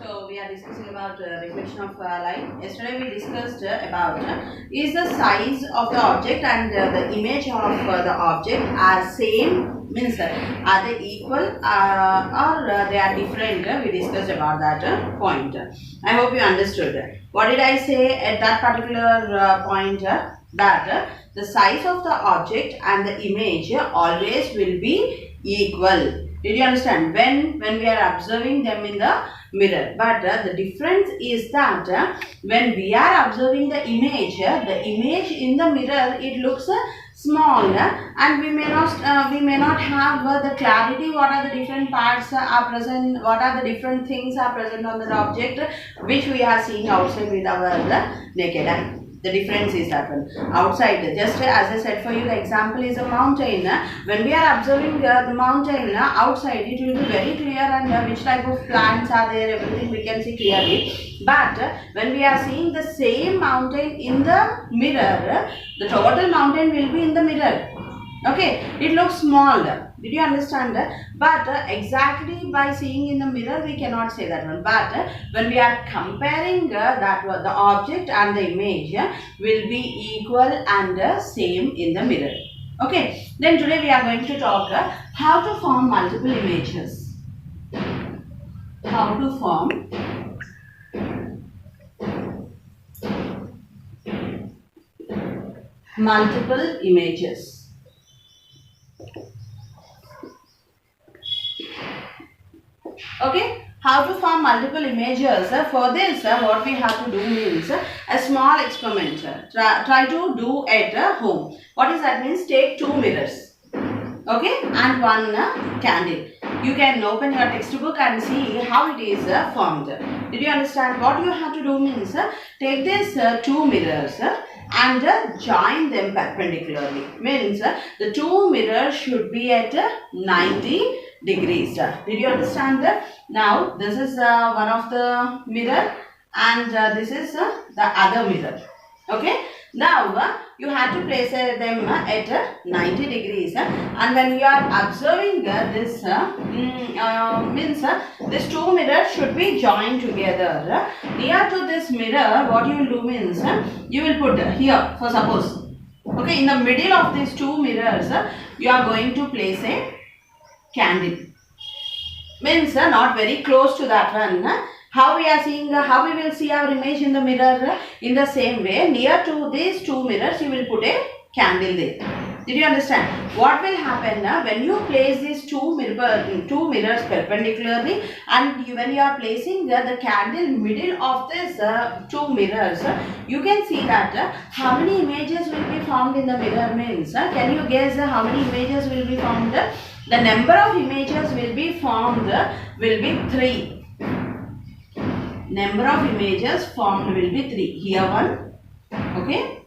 So we are discussing about reflection of light. Yesterday we discussed about is the size of the object and the image of the object are same, means are they equal or they are different. We discussed about that point. I hope you understood. What did I say at that particular point? That the size of the object and the image always will be equal. Did you understand? When we are observing them in the mirror, but the difference is that when we are observing the image in the mirror, it looks small and we may not have the clarity what are the different parts are present, what are the different things are present on the object which we are seeing outside with our naked eye. The difference is that one. Outside, just as I said for you, the example is a mountain. When we are observing the mountain outside, it will be very clear and which type of plants are there, everything we can see clearly. But when we are seeing the same mountain in the mirror, the total mountain will be in the mirror. Okay, it looks small. Did you understand? But exactly by seeing in the mirror, we cannot say that one. But when we are comparing the object and the image will be equal and same in the mirror. Okay, then today we are going to talk how to form multiple images. How to form multiple images. Okay, how to form multiple images? For this, what we have to do means a small experiment. Try to do at home. What is that means? Take two mirrors, okay, and one candle. You can open your textbook and see how it is formed. Did you understand? What you have to do means take these two mirrors and join them perpendicularly. Means the two mirrors should be at 90 degrees. Did you understand that? Now this is one of the mirror and this is the other mirror. Okay. Now you have to place them at 90 degrees and when you are observing this means these two mirrors should be joined together. Near to this mirror, what you will do means you will put here, for suppose, okay, in the middle of these two mirrors you are going to place a candle. Means not very close to that one. How we are seeing, how we will see our image in the mirror? In the same way, near to these two mirrors, you will put a candle there. Did you understand? What will happen when you place these two mirrors perpendicularly and when you are placing the candle middle of this two mirrors, you can see that how many images will be formed in the mirror means. Can you guess how many images will be formed? The number of images will be formed will be 3. Number of images formed will be 3. Here one, okay,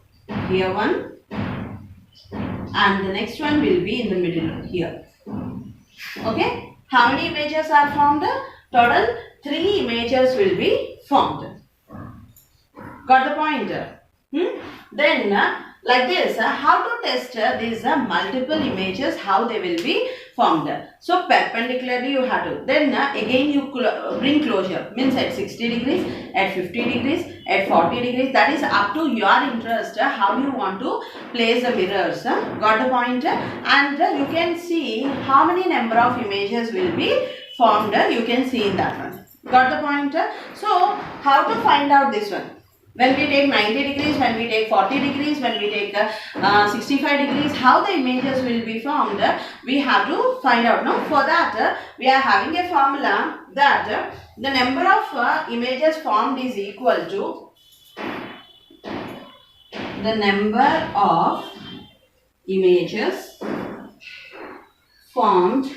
here one, and the next one will be in the middle here. Okay, how many images are formed? Total 3 images will be formed. Got the point? Then like this, how to test these multiple images, how they will be formed. So perpendicularly you have to. Then again you bring closure. Means at 60 degrees, at 50 degrees, at 40 degrees. That is up to your interest. How you want to place the mirrors. Got the point? And you can see how many number of images will be formed. You can see in that one. Got the point? So how to find out this one? When we take 90 degrees, when we take 40 degrees, when we take 65 degrees, how the images will be formed, we have to find out. No? For that, we are having a formula that the number of images formed is equal to the number of images formed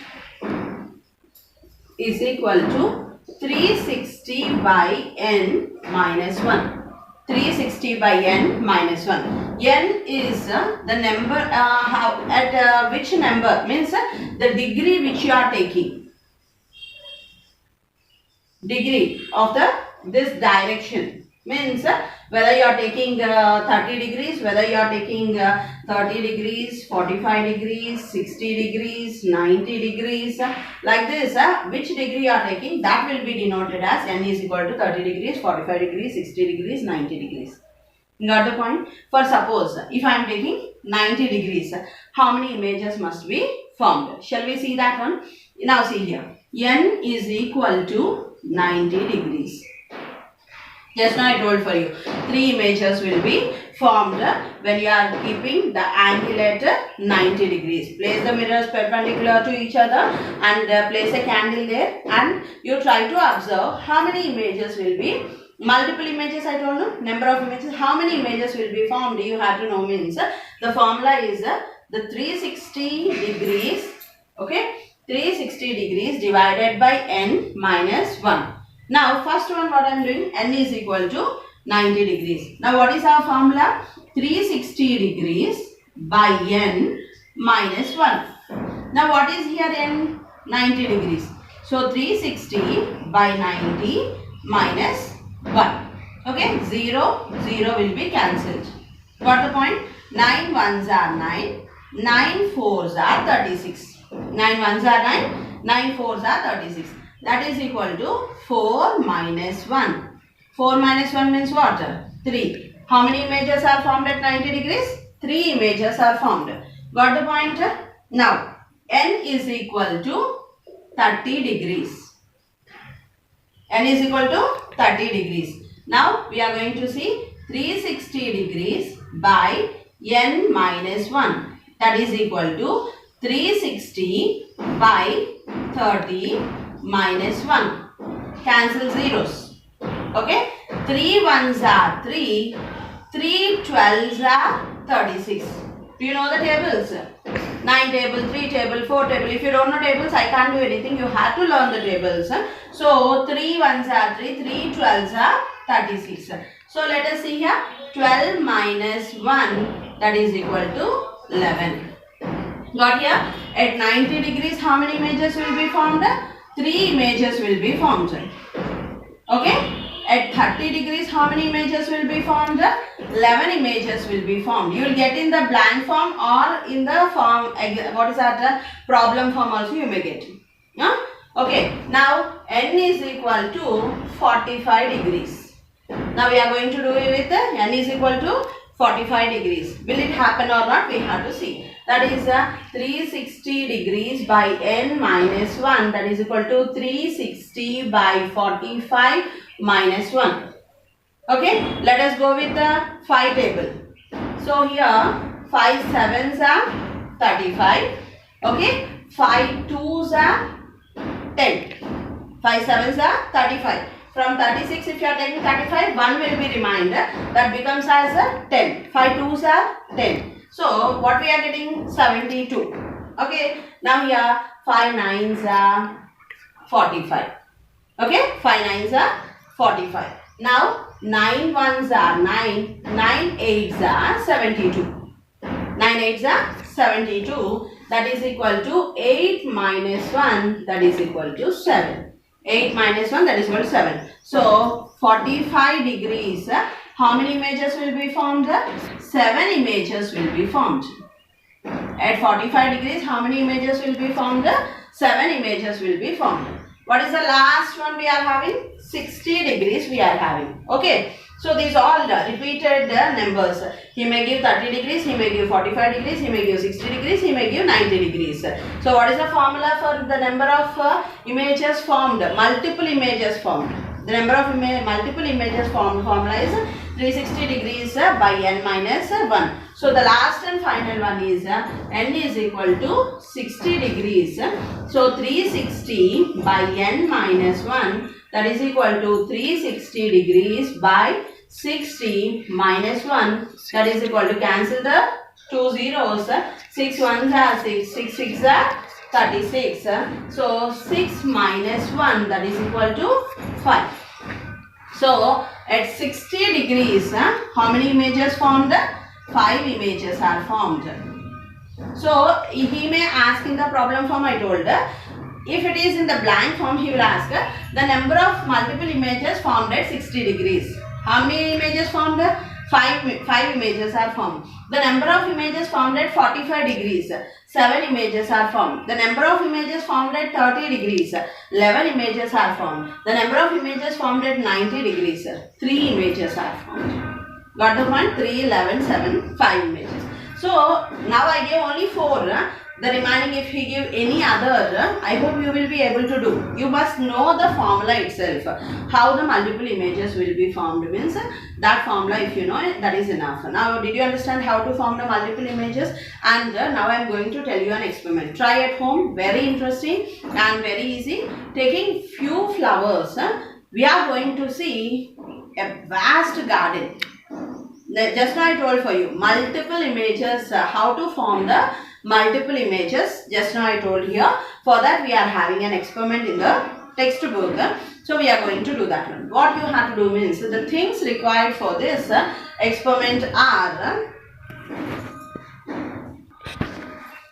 is equal to 360 by n minus 1. 360 by n minus 1. N is the number, at which number? Means the degree which you are taking. Degree of this direction. Means Whether you are taking 30 degrees, whether you are taking 30 degrees, 45 degrees, 60 degrees, 90 degrees, like this, which degree you are taking, that will be denoted as n is equal to 30 degrees, 45 degrees, 60 degrees, 90 degrees. Got the point? For suppose, if I am taking 90 degrees, how many images must be formed? Shall we see that one? Now see here, n is equal to 90 degrees. Just now I told for you, 3 images will be formed when you are keeping the angle at 90 degrees. Place the mirrors perpendicular to each other and place a candle there, and you try to observe how many images will be. Multiple images I told you, number of images, how many images will be formed, you have to know. Means the formula is the 360 degrees, okay, 360 degrees divided by n minus 1. Now first one what I am doing, n is equal to 90 degrees. Now what is our formula? 360 degrees by n minus 1. Now what is here n? 90 degrees. So 360 by 90 minus 1. Okay, 0, 0 will be cancelled. Got the point? 9 ones are 9, 9 fours are 36. 9 ones are 9, 9 fours are 36. That is equal to 4 minus 1. 4 minus 1 means what? 3. How many images are formed at 90 degrees? 3 images are formed. Got the point? Now, n is equal to 30 degrees. N is equal to 30 degrees. Now, we are going to see 360 degrees by n minus 1. That is equal to 360 by 30 minus 1. Cancel zeros. Okay. 3 ones are 3. 3 12s are 36. Do you know the tables? 9 table, 3 table, 4 table. If you don't know tables, I can't do anything. You have to learn the tables. So, 3 ones are 3. 3 12s are 36. So, let us see here. 12 minus 1, that is equal to 11. Got here? At 90 degrees, how many images will be formed? 3 images will be formed. Okay? At 30 degrees, how many images will be formed? 11 images will be formed. You will get in the blank form or in the form, what is that? Problem form also you may get. Okay. Now, n is equal to 45 degrees. Now, we are going to do it with n is equal to 45 degrees. Will it happen or not? We have to see. That is 360 degrees by n minus 1. That is equal to 360 by 45 minus 1. Okay. Let us go with the 5 table. So, here 5 sevens are 35. Okay. 5 twos are 10. 5 sevens are 35. From 36, if you are taking 35, 1 will be remainder. That becomes as 10. 5 twos are 10. So, what we are getting? 72. Okay. Now, here 5 nines are 45. Okay. 5 nines are 45. Now, 9 ones are 9. 9 eights are 72. 9 eights are 72. That is equal to 8 minus 1. That is equal to 7. 8 minus 1, that is equal to 7. So, 45 degrees, how many images will be formed? 7 images will be formed. At 45 degrees, how many images will be formed? 7 images will be formed. What is the last one we are having? 60 degrees we are having. Okay. So, these all repeated numbers. He may give 30 degrees, he may give 45 degrees, he may give 60 degrees, he may give 90 degrees. So, what is the formula for the number of images formed? Multiple images formed. The number of multiple images formed formula is 360 degrees by n minus 1. So, the last and final one is n is equal to 60 degrees. So, 360 by n minus 1, that is equal to 360 degrees by 60 minus 1, that is equal to, cancel the 2 zeros. 6 ones are 6, 6 6 are 36. So, 6 minus 1, that is equal to 5. So, at 60 degrees, how many images formed? 5 images are formed. So, he may ask in the problem form, I told. If it is in the blank form, he will ask the number of multiple images formed at 60 degrees. How many images formed? Five images are formed. The number of images formed at 45 degrees. 7 images are formed. The number of images formed at 30 degrees. 11 images are formed. The number of images formed at 90 degrees. 3 images are formed. Got the point? 3, 11, 7, 5 images. So now I gave only 4. The remaining, if he give any other, I hope you will be able to do. You must know the formula itself. How the multiple images will be formed means that formula, if you know it, that is enough. Now, did you understand how to form the multiple images? And now I am going to tell you an experiment. Try at home. Very interesting and very easy. Taking few flowers, we are going to see a vast garden. Just now I told for you multiple images, how to form the multiple images. Just now I told here. For that we are having an experiment in the textbook. So we are going to do that one. What you have to do means the things required for this experiment are,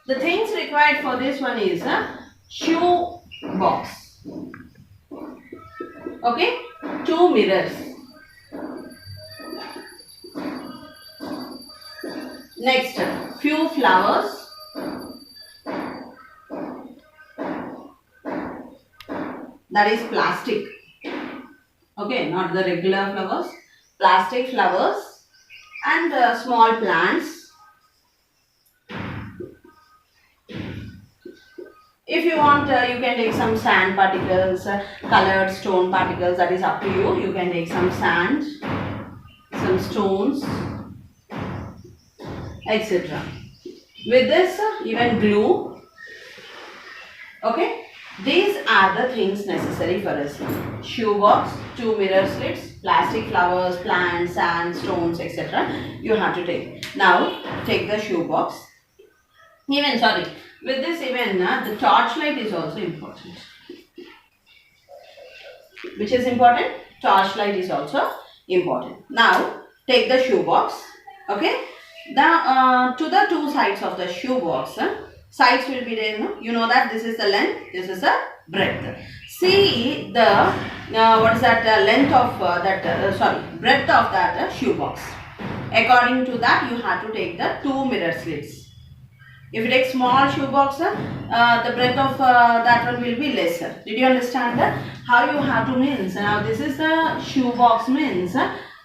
the things required for this one is a shoe box. Okay, 2 mirrors. Next, few flowers. That is plastic. Okay, not the regular flowers. Plastic flowers and small plants. If you want, you can take some sand particles, colored stone particles. That is up to you. You can take some sand, some stones, etc. With this, even glue. Okay, these are the things necessary for us. Shoe box, 2 mirror slits, plastic flowers, plants, sand, stones, etc. You have to take. Now, take the shoe box. With this even the torchlight is also important. Which is important? Torchlight is also important. Now, take the shoe box. Okay. To the 2 sides of the shoe box, sides will be there. No? You know that this is the length, this is the breadth. See the length of breadth of that shoe box. According to that, you have to take the 2 mirror slits. If you take small shoe box, the breadth of that one will be lesser. Did you understand that? How you have to means? Now this is the shoe box means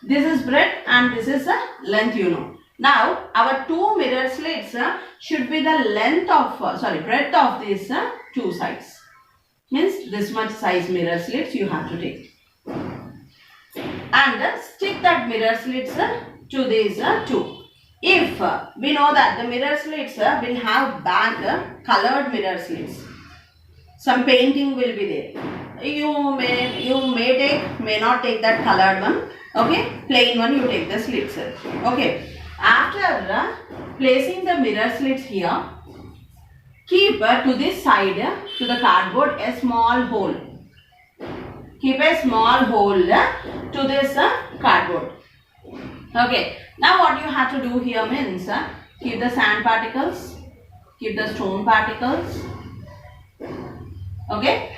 this is breadth and this is the length, you know. Now our 2 mirror slits should be the length of breadth of these 2 sides. Means this much size mirror slits you have to take. And stick that mirror slits to these 2. If we know that the mirror slits will have back colored mirror slits, some painting will be there. You may not take that colored one. Okay, plain one you take the slits. Okay. After placing the mirror slits here, keep to this side, to the cardboard, a small hole. Keep a small hole to this cardboard. Okay. Now what you have to do here means, keep the sand particles, keep the stone particles. Okay.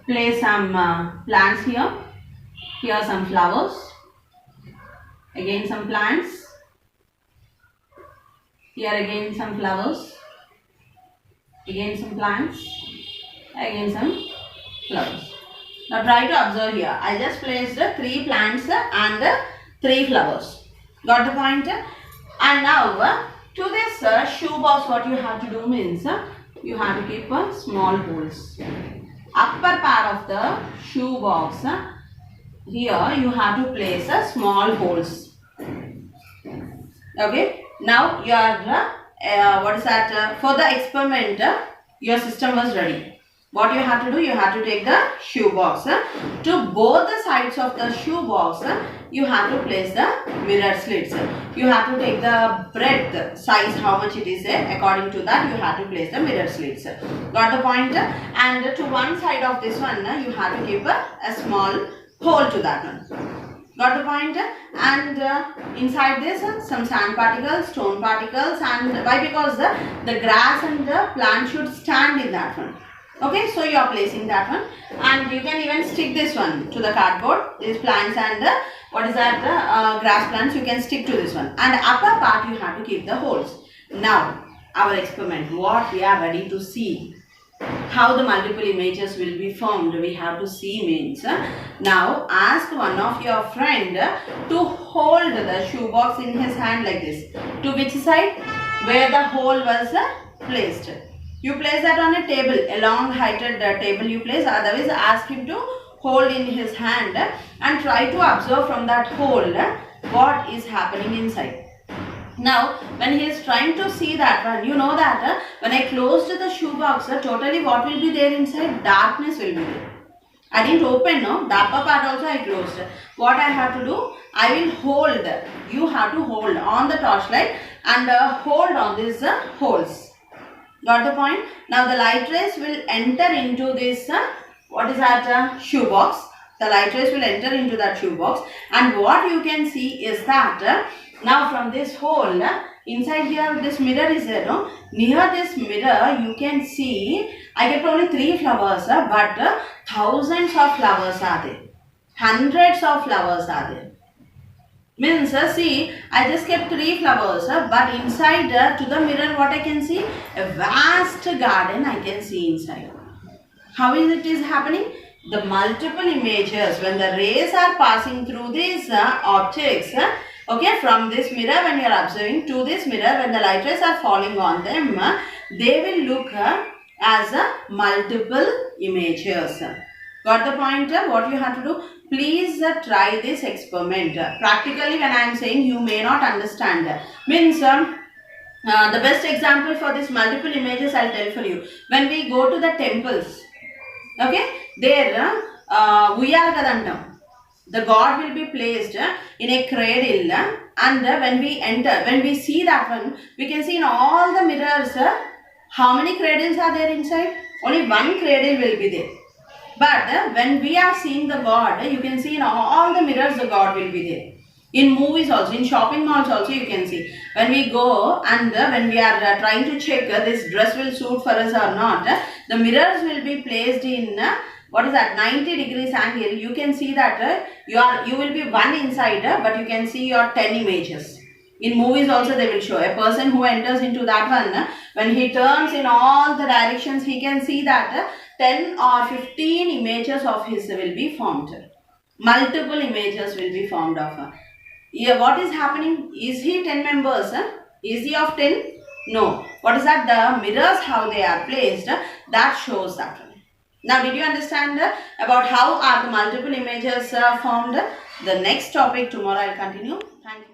Place some plants here. Here some flowers. Again some plants. Here again some flowers, again some plants, again some flowers. Now try to observe here. I just placed 3 plants and 3 flowers. Got the point? And now to this shoe box, what you have to do means you have to keep small holes. Upper part of the shoe box, here you have to place small holes. Okay. Now your for the experiment your system was ready. What you have to do, you have to take the shoe box. To both the sides of the shoe box, you have to place the mirror slits. You have to take the breadth size, how much it is there. According to that, you have to place the mirror slits. Got the point? And to one side of this one, you have to keep a small hole to that one. Got the point? And inside this some sand particles, stone particles, and why? Because the grass and the plant should stand in that one. Okay, so you are placing that one, and you can even stick this one to the cardboard, these plants and the what is that, grass plants, you can stick to this one, and upper part you have to keep the holes. Now our experiment, what we are ready to see, how the multiple images will be formed, we have to see means, now ask one of your friend to hold the shoebox in his hand like this. To which side? Where the hole was placed. You place that on a table, a long heighted table you place, otherwise ask him to hold in his hand and try to observe from that hole what is happening inside. Now when he is trying to see that one, you know that when I closed the shoebox, totally what will be there inside? Darkness will be there. I didn't open, no, the upper part also I closed. What I have to do? I will hold, you have to hold on the torchlight and hold on these holes. Got the point? Now the light rays will enter into this, what is that, shoebox. The light rays will enter into that shoebox, and what you can see is that now from this hole, inside here this mirror is there, no? Near this mirror you can see, I kept only 3 flowers, but thousands of flowers are there. Hundreds of flowers are there. Means, see, I just kept 3 flowers, but inside to the mirror what I can see? A vast garden I can see inside. How is it is happening? The multiple images, when the rays are passing through these objects, okay, from this mirror when you are observing to this mirror, when the light rays are falling on them, they will look as multiple images. Got the point? What you have to do? Please try this experiment. Practically when I am saying, you may not understand. Means the best example for this multiple images I will tell for you. When we go to the temples, okay, there Uyala Kadantam, the god will be placed in a cradle, and when we enter, when we see that one, we can see in all the mirrors, how many cradles are there inside? Only one cradle will be there. But when we are seeing the god, you can see in all the mirrors the god will be there. In movies also, in shopping malls also you can see. When we go and when we are trying to check this dress will suit for us or not, the mirrors will be placed in what is that, 90 degrees angle. You can see that you will be one inside, but you can see your 10 images. In movies also they will show a person who enters into that one, when he turns in all the directions, he can see that 10 or 15 images of his will be formed. Multiple images will be formed of. Yeah, what is happening? Is he 10 members? Is he of 10? No. What is that? The mirrors, how they are placed, that shows that one. Now, did you understand about how are the multiple images formed? The next topic tomorrow I will continue. Thank you.